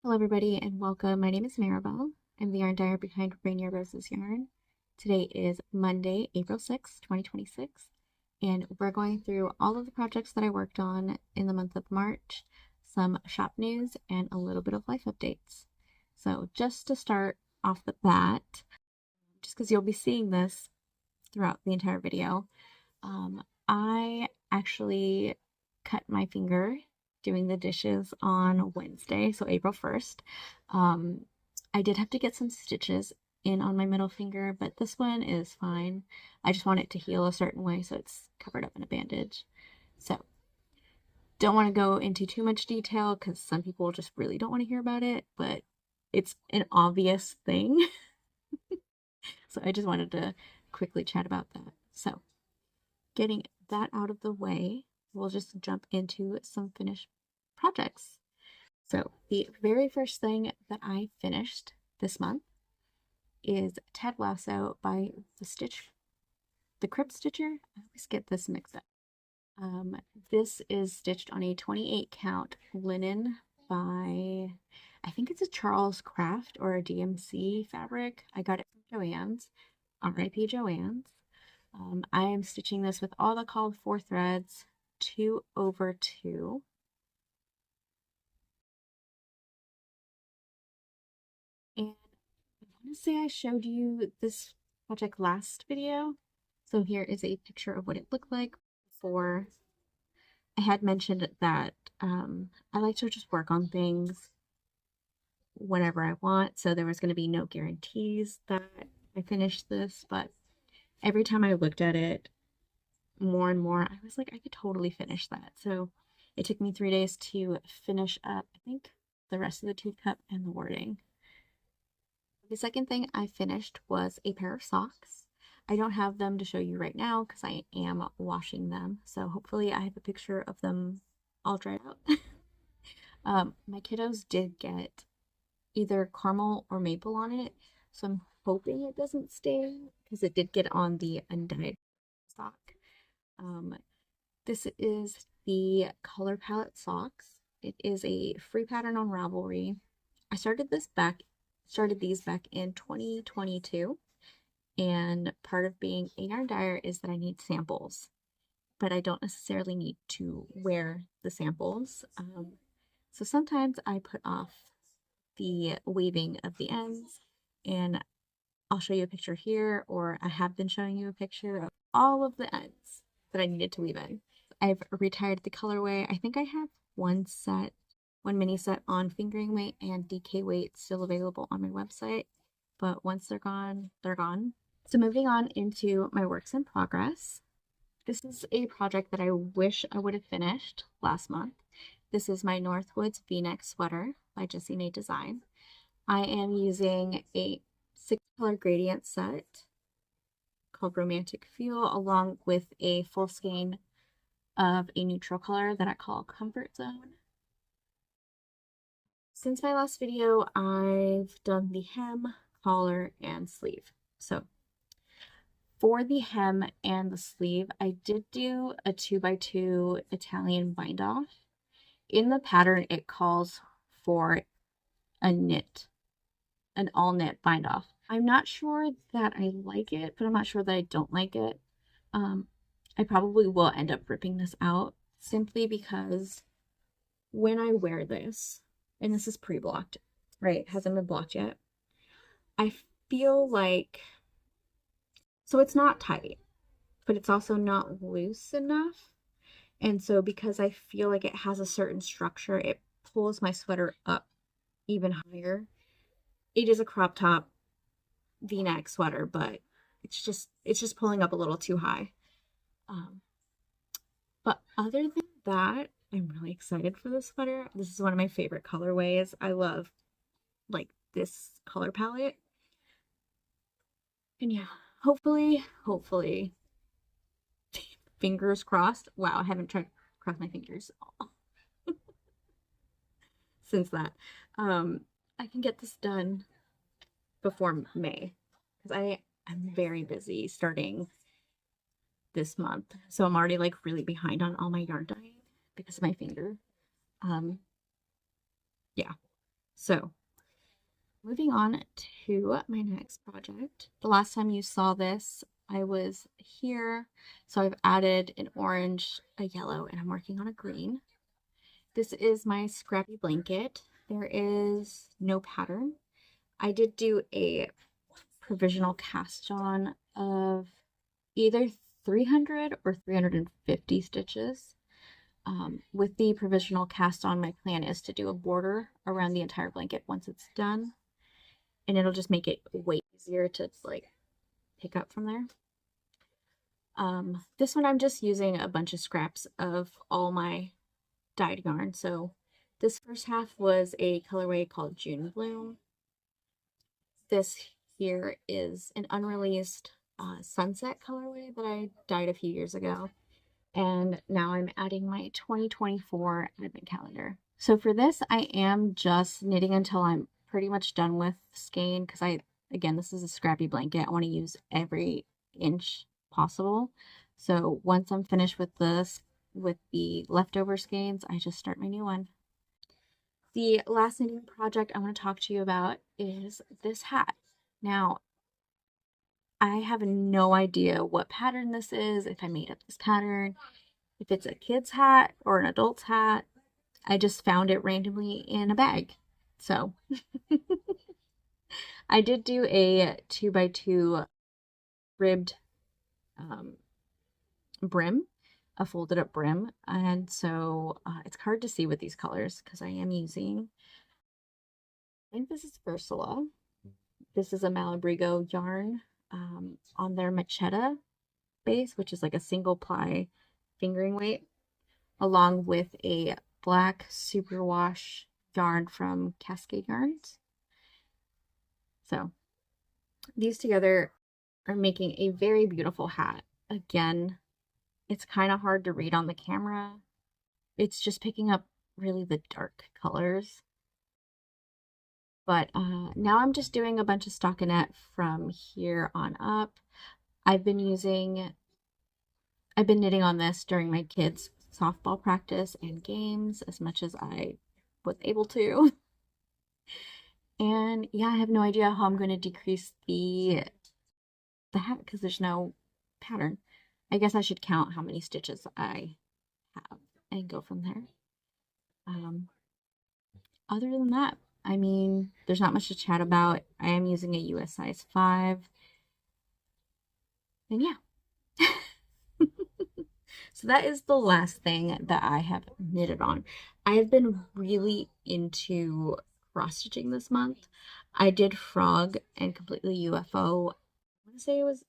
Hello everybody and welcome. My name is Maribel. I'm the yarn dyer behind Rainier Roses Yarn. Today is Monday, April 6th, 2026, and we're going through all of the projects that I worked on in the month of March, some shop news, and a little bit of life updates. So just to start off the bat, just because you'll be seeing this throughout the entire video, I actually cut my finger doing the dishes on Wednesday, so April 1st. I did have to get some stitches in on my middle finger, but this one is fine. I just want it to heal a certain way, so it's covered up in a bandage. So, don't want to go into too much detail because some people just really don't want to hear about it, but it's an obvious thing. So, I just wanted to quickly chat about that. So, getting that out of the way, we'll just jump into some finished projects. So the very first thing that I finished this month is Ted Lasso by the Crib Stitcher. I always get this mixed up. This is stitched on a 28 count linen by, I think it's a Charles Craft or a DMC fabric. I got it from Joann's, RIP Joann's. I am stitching this with all the called for threads, 2/2. And I want to say I showed you this project last video. So here is a picture of what it looked like before. I had mentioned that I like to just work on things whenever I want. So there was going to be no guarantees that I finished this, but every time I looked at it more and more, I was like, I could totally finish that. So it took me 3 days to finish up, I think, the rest of the tooth cup and the wording. The second thing I finished was a pair of socks. I don't have them to show you right now because I am washing them. So hopefully I have a picture of them all dried out. My kiddos did get either caramel or maple on it. So I'm hoping it doesn't stain because it did get on the undyed sock. This is the color palette socks. It is a free pattern on Ravelry. I started these back in 2022, and part of being a yarn dyer is that I need samples, but I don't necessarily need to wear the samples. So sometimes I put off the weaving of the ends, and I'll show you a picture here, or I have been showing you a picture of all of the ends that I needed to weave in. I've retired the colorway. I think I have one mini set on fingering weight and DK weight still available on my website, but once they're gone, they're gone. So moving on into my works in progress. This is a project that I wish I would have finished last month. This is my Northwoods V-neck sweater by Jessie May Design. I am using a 6-color gradient set called Romantic Feel, along with a full skein of a neutral color that I call Comfort Zone. Since my last video, I've done the hem, collar, and sleeve. So for the hem and the sleeve, I did do a 2x2 Italian bind off. In the pattern, it calls for an all knit bind off. I'm not sure that I like it, but I'm not sure that I don't like it. I probably will end up ripping this out simply because when I wear this, and this is pre-blocked, right? Hasn't been blocked yet. I feel like, so it's not tight, but it's also not loose enough. And so because I feel like it has a certain structure, it pulls my sweater up even higher. It is a crop top V-neck sweater, but it's just pulling up a little too high. But other than that, I'm really excited for this sweater. This is one of my favorite colorways. I love like this color palette. And yeah, hopefully, fingers crossed. Wow, I haven't tried to cross my fingers since that. I can get this done before May because I'm very busy starting this month. So I'm already like really behind on all my yarn dyeing because of my finger. Yeah. So moving on to my next project. The last time you saw this, I was here. So I've added an orange, a yellow, and I'm working on a green. This is my scrappy blanket. There is no pattern. I did do a provisional cast on of either 300 or 350 stitches. With the provisional cast on, my plan is to do a border around the entire blanket once it's done, and it'll just make it way easier to like pick up from there. This one I'm just using a bunch of scraps of all my dyed yarn. So this first half was a colorway called June Bloom. This here is an unreleased sunset colorway that I dyed a few years ago. And now I'm adding my 2024 advent calendar. So for this, I am just knitting until I'm pretty much done with skein because again, this is a scrappy blanket. I want to use every inch possible. So once I'm finished with this, with the leftover skeins, I just start my new one. The last knitting project I want to talk to you about is this hat. Now, I have no idea what pattern this is, if I made up this pattern, if it's a kid's hat or an adult's hat. I just found it randomly in a bag. So I did do a 2x2 ribbed brim, a folded up brim. And so it's hard to see with these colors because I am using, I think this is Ursula. This is a Malabrigo yarn on their Machetta base, which is like a single ply fingering weight, along with a black superwash yarn from Cascade Yarns. So these together are making a very beautiful hat. Again, it's kind of hard to read on the camera. It's just picking up really the dark colors. But now I'm just doing a bunch of stockinette from here on up. I've been knitting on this during my kids' softball practice and games as much as I was able to. And yeah, I have no idea how I'm going to decrease the hat because there's no pattern. I guess I should count how many stitches I have and go from there. Other than that, I mean, there's not much to chat about. I am using a US size 5. And yeah. So that is the last thing that I have knitted on. I have been really into cross stitching this month. I did frog and completely UFO. I want to say it was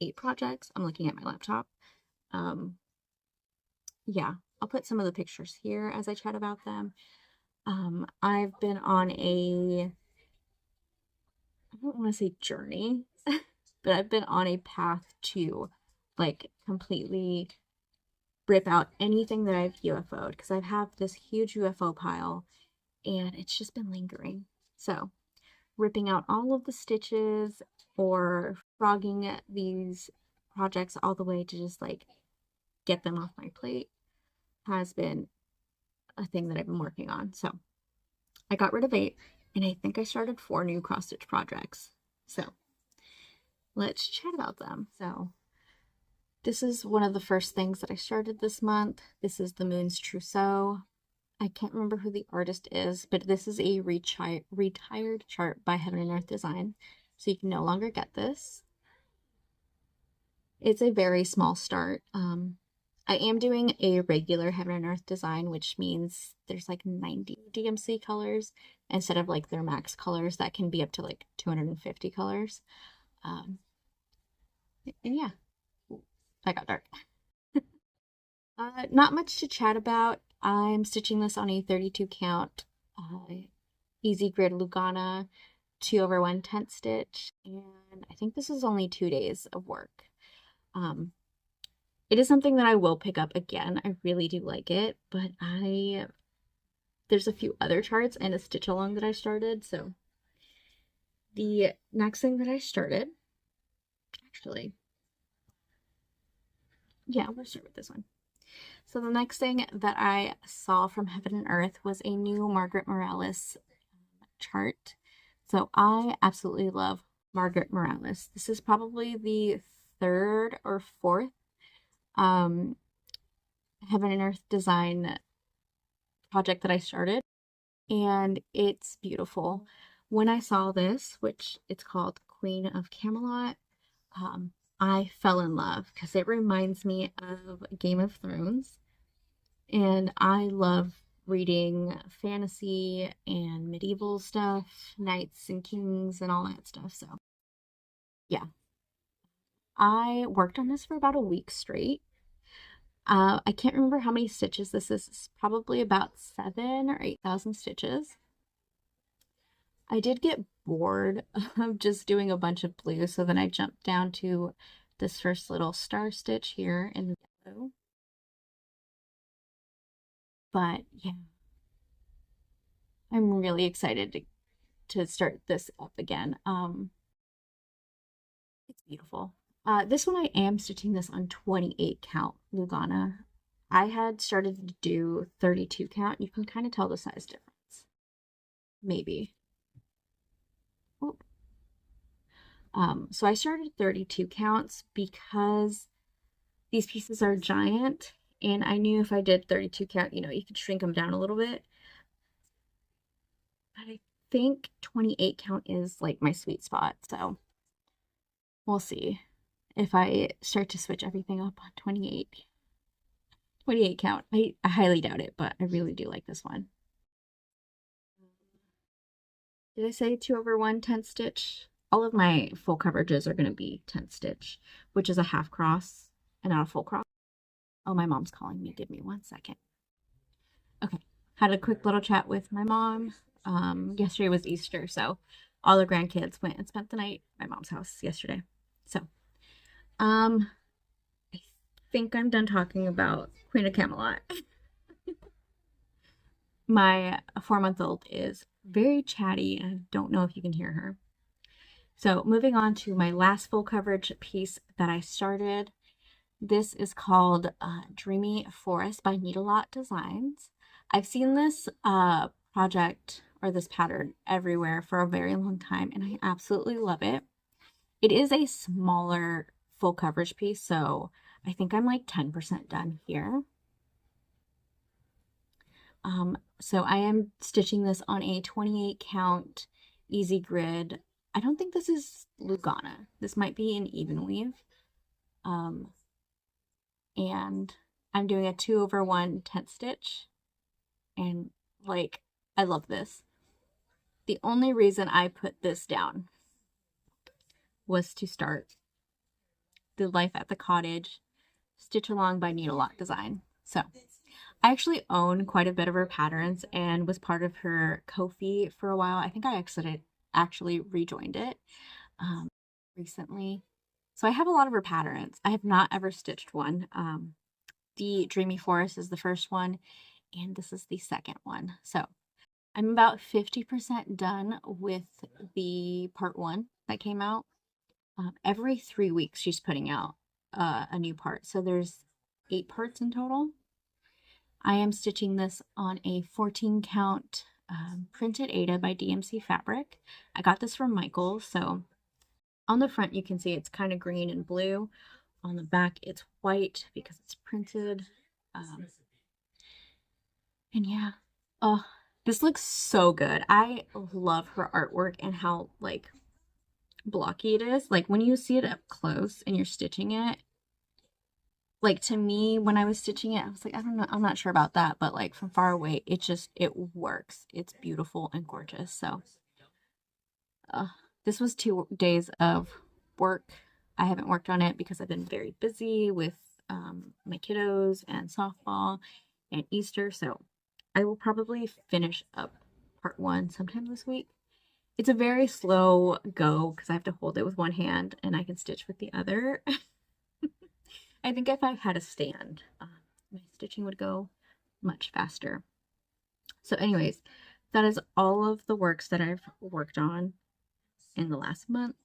8 projects. I'm looking at my laptop. Yeah, I'll put some of the pictures here as I chat about them. I've been on I don't want to say journey, but I've been on a path to like completely rip out anything that I've UFO'd because I have this huge UFO pile and it's just been lingering. So ripping out all of the stitches or frogging these projects all the way to just like get them off my plate has been a thing that I've been working on. So I got rid of 8 and I think I started 4 new cross stitch projects. So let's chat about them. So this is one of the first things that I started this month. This is the Moon's Trousseau. I can't remember who the artist is, but this is a retired chart by Heaven and Earth Design. So you can no longer get this. It's a very small start. I am doing a regular Heaven and Earth design, which means there's like 90 DMC colors instead of like their max colors that can be up to like 250 colors. And yeah, that got dark. Not much to chat about. I'm stitching this on a 32 count Easy Grid Lugana 2/1 tent stitch, and I think this is only 2 days of work. It is something that I will pick up again. I really do like it, but there's a few other charts and a stitch along that I started. So the next thing that I started, actually, yeah, we'll start with this one. So the next thing that I saw from Heaven and Earth was a new Margaret Morales chart. So I absolutely love Margaret Morales. This is probably the third or fourth um, Heaven and Earth design project that I started, and it's beautiful. When I saw this, which it's called Queen of Camelot, I fell in love because it reminds me of Game of Thrones, and I love reading fantasy and medieval stuff, knights and kings and all that stuff. So, yeah, I worked on this for about a week straight. I can't remember how many stitches this is. It's probably about 7 or 8,000 stitches. I did get bored of just doing a bunch of blue, so then I jumped down to this first little star stitch here in the yellow. But yeah, I'm really excited to start this up again. It's beautiful. This one I am stitching this on 28 count Lugana. I had started to do 32 count. You can kind of tell the size difference. Maybe. Oh. So I started 32 counts because these pieces are giant, and I knew if I did 32 count, you could shrink them down a little bit. But I think 28 count is like my sweet spot, so we'll see if I start to switch everything up on 28 count. I highly doubt it, but I really do like this one. Did I say 2/1 10 stitch? All of my full coverages are going to be 10 stitch, which is a half cross and not a full cross. Oh, my mom's calling me. Give me 1 second. Okay. Had a quick little chat with my mom. Yesterday was Easter, so all the grandkids went and spent the night at my mom's house yesterday. So, I think I'm done talking about Queen of Camelot. My 4-month-old is very chatty, and I don't know if you can hear her. So moving on to my last full coverage piece that I started. This is called Dreamy Forest by Needlelot Designs. I've seen this project or this pattern everywhere for a very long time, and I absolutely love it. It is a smaller full coverage piece, so I think I'm like 10% done here. So I am stitching this on a 28 count easy grid. I don't think this is Lugana. This might be an even weave. And I'm doing a 2/1 10 stitch, and like, I love this. The only reason I put this down was to start the Life at the Cottage Stitch Along by Needlelot Design. So I actually own quite a bit of her patterns and was part of her Ko-fi for a while. I think I actually rejoined it recently. So I have a lot of her patterns. I have not ever stitched one. The Dreamy Forest is the first one, and this is the second one. So I'm about 50% done with the part 1 that came out. Every 3 weeks she's putting out a new part. So there's 8 parts in total. I am stitching this on a 14 count printed Ada by DMC Fabric. I got this from Michael. So on the front you can see it's kind of green and blue. On the back it's white because it's printed. And yeah, this looks so good. I love her artwork and how like blocky it is. Like when you see it up close and you're stitching it, like to me when I was stitching it, I was like, I don't know, I'm not sure about that, but like from far away it works. It's beautiful and gorgeous. So this was 2 days of work. I haven't worked on it because I've been very busy with my kiddos and softball and Easter, so I will probably finish up part 1 sometime this week. It's a very slow go because I have to hold it with one hand and I can stitch with the other. I think if I had a stand, my stitching would go much faster. So anyways, that is all of the works that I've worked on in the last month.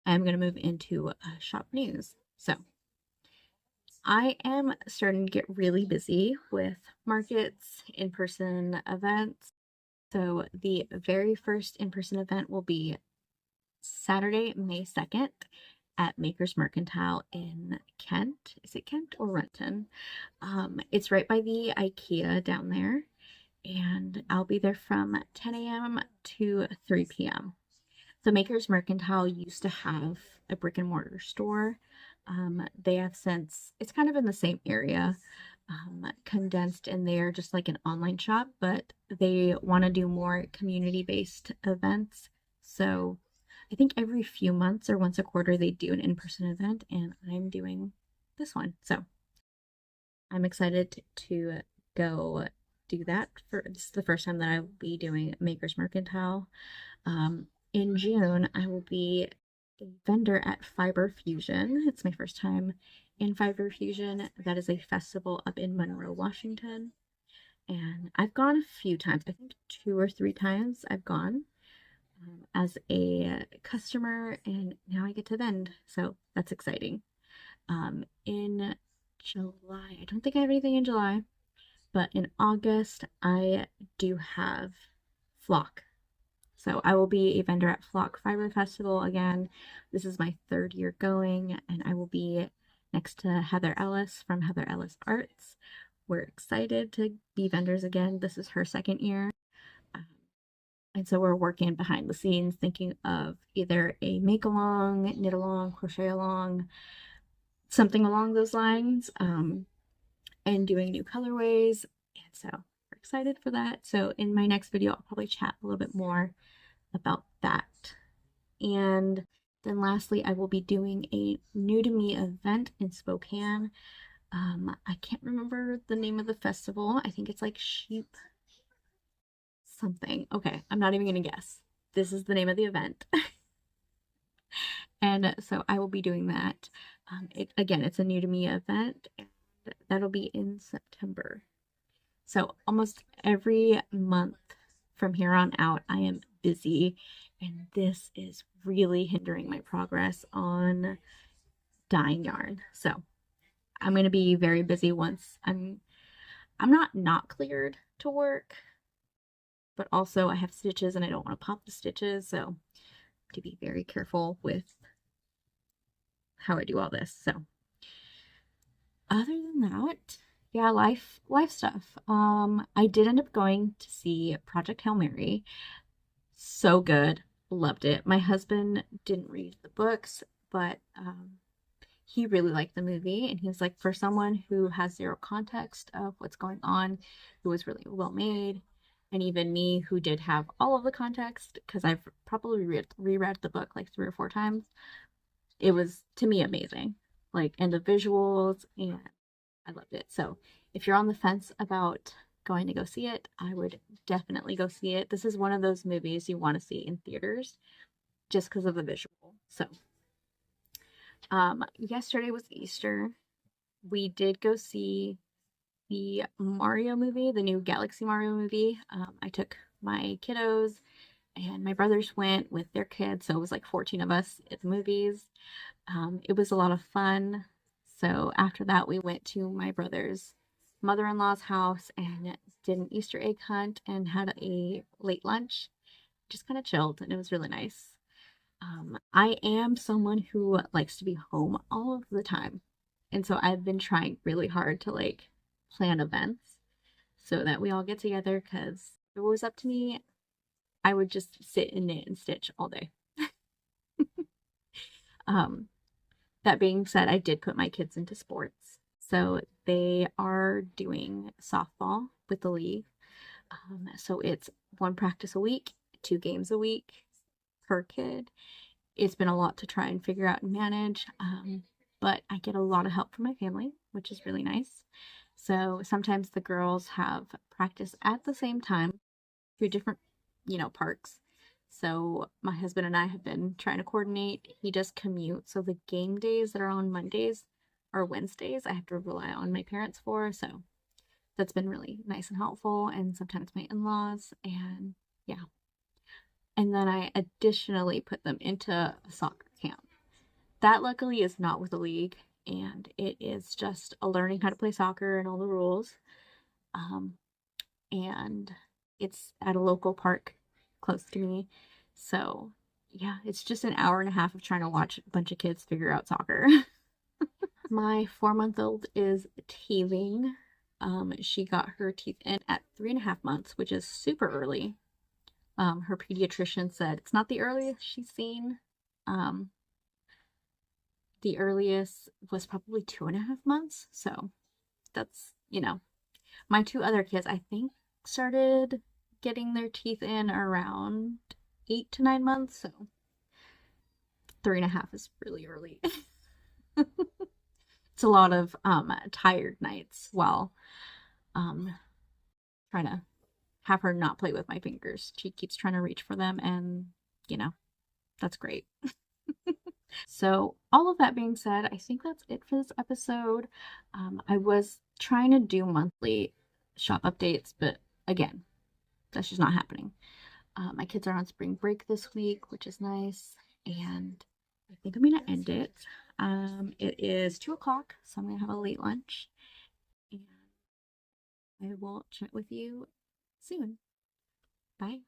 I'm going to move into shop news. So I am starting to get really busy with markets, in-person events. So the very first in-person event will be Saturday, May 2nd at Maker's Mercantile in Kent. Is it Kent or Renton? It's right by the IKEA down there, and I'll be there from 10 a.m. to 3 p.m. The Maker's Mercantile used to have a brick and mortar store. They have since, it's kind of in the same area, condensed in there, just like an online shop, but they want to do more community-based events. So I think every few months or once a quarter they do an in-person event, and I'm doing this one. So I'm excited to go do that. This is the first time that I will be doing Maker's Mercantile. In June, I will be a vendor at Fiber Fusion. It's my first time in Fiber Fusion. That is a festival up in Monroe, Washington. And I've gone a few times. I think 2 or 3 times I've gone as a customer, and now I get to vend. So that's exciting. In July, I don't think I have anything in July, but in August, I do have Flock. So I will be a vendor at Flock Fiber Festival again. This is my 3rd year going, and I will be next to Heather Ellis from Heather Ellis Arts. We're excited to be vendors again. This is her 2nd year. And so we're working behind the scenes, thinking of either a make along, knit along, crochet along, something along those lines, and doing new colorways. And so we're excited for that. So in my next video, I'll probably chat a little bit more about that. And then lastly, I will be doing a new to me event in Spokane. I can't remember the name of the festival. I think it's like Sheep something. Okay, I'm not even gonna guess. This is the name of the event. And so I will be doing that. Again, it's a new to me event, and that'll be in September. So almost every month from here on out, I am busy, and this is really hindering my progress on dyeing yarn. So I'm going to be very busy once I'm not cleared to work, but also I have stitches and I don't want to pop the stitches, so to be very careful with how I do all this. So other than that, yeah, life stuff. I did end up going to see Project Hail Mary. So good. Loved it. My husband didn't read the books, but he really liked the movie, and he was like, for someone who has zero context of what's going on, it was really well made. And even me, who did have all of the context, because I've probably reread the book like 3 or 4 times, it was, to me, amazing. Like, and the visuals, and I loved it. So if you're on the fence about going to go see it, I would definitely go see it. This is one of those movies you want to see in theaters just because of the visual. So yesterday was Easter. We did go see the Mario movie, the new Galaxy Mario movie. I took my kiddos, and my brothers went with their kids, so it was like 14 of us at the movies. It was a lot of fun. So after that, we went to my brother's mother-in-law's house and did an Easter egg hunt and had a late lunch. Just kind of chilled, and it was really nice. I am someone who likes to be home all of the time. And so I've been trying really hard to like plan events so that we all get together, because if it was up to me, I would just sit and knit and stitch all day. That being said, I did put my kids into sports. So they are doing softball with the league. So it's 1 practice a week, 2 games a week per kid. It's been a lot to try and figure out and manage, but I get a lot of help from my family, which is really nice. So sometimes the girls have practice at the same time through different, parks. So my husband and I have been trying to coordinate. He does commute, so the game days that are on Mondays or Wednesdays, I have to rely on my parents for. So that's been really nice and helpful, and sometimes my in-laws, and yeah. And then I additionally put them into a soccer camp. That luckily is not with a league, and it is just a learning how to play soccer and all the rules. And It's at a local park close to me. So, yeah, it's just an hour and a half of trying to watch a bunch of kids figure out soccer. My 4-month-old is teething. She got her teeth in at 3.5 months, which is super early. Her pediatrician said it's not the earliest she's seen. Um, the earliest was probably 2.5 months. So that's, my two other kids, I think, started getting their teeth in around 8 to 9 months. So 3.5 is really early. It's a lot of tired nights while trying to have her not play with my fingers. She keeps trying to reach for them, and that's great. So, all of that being said, I think that's it for this episode. I was trying to do monthly shop updates, but again, that's just not happening. My kids are on spring break this week, which is nice, and I think I'm going to end it. It is 2 o'clock, so I'm going to have a late lunch, and I will chat with you soon. Bye.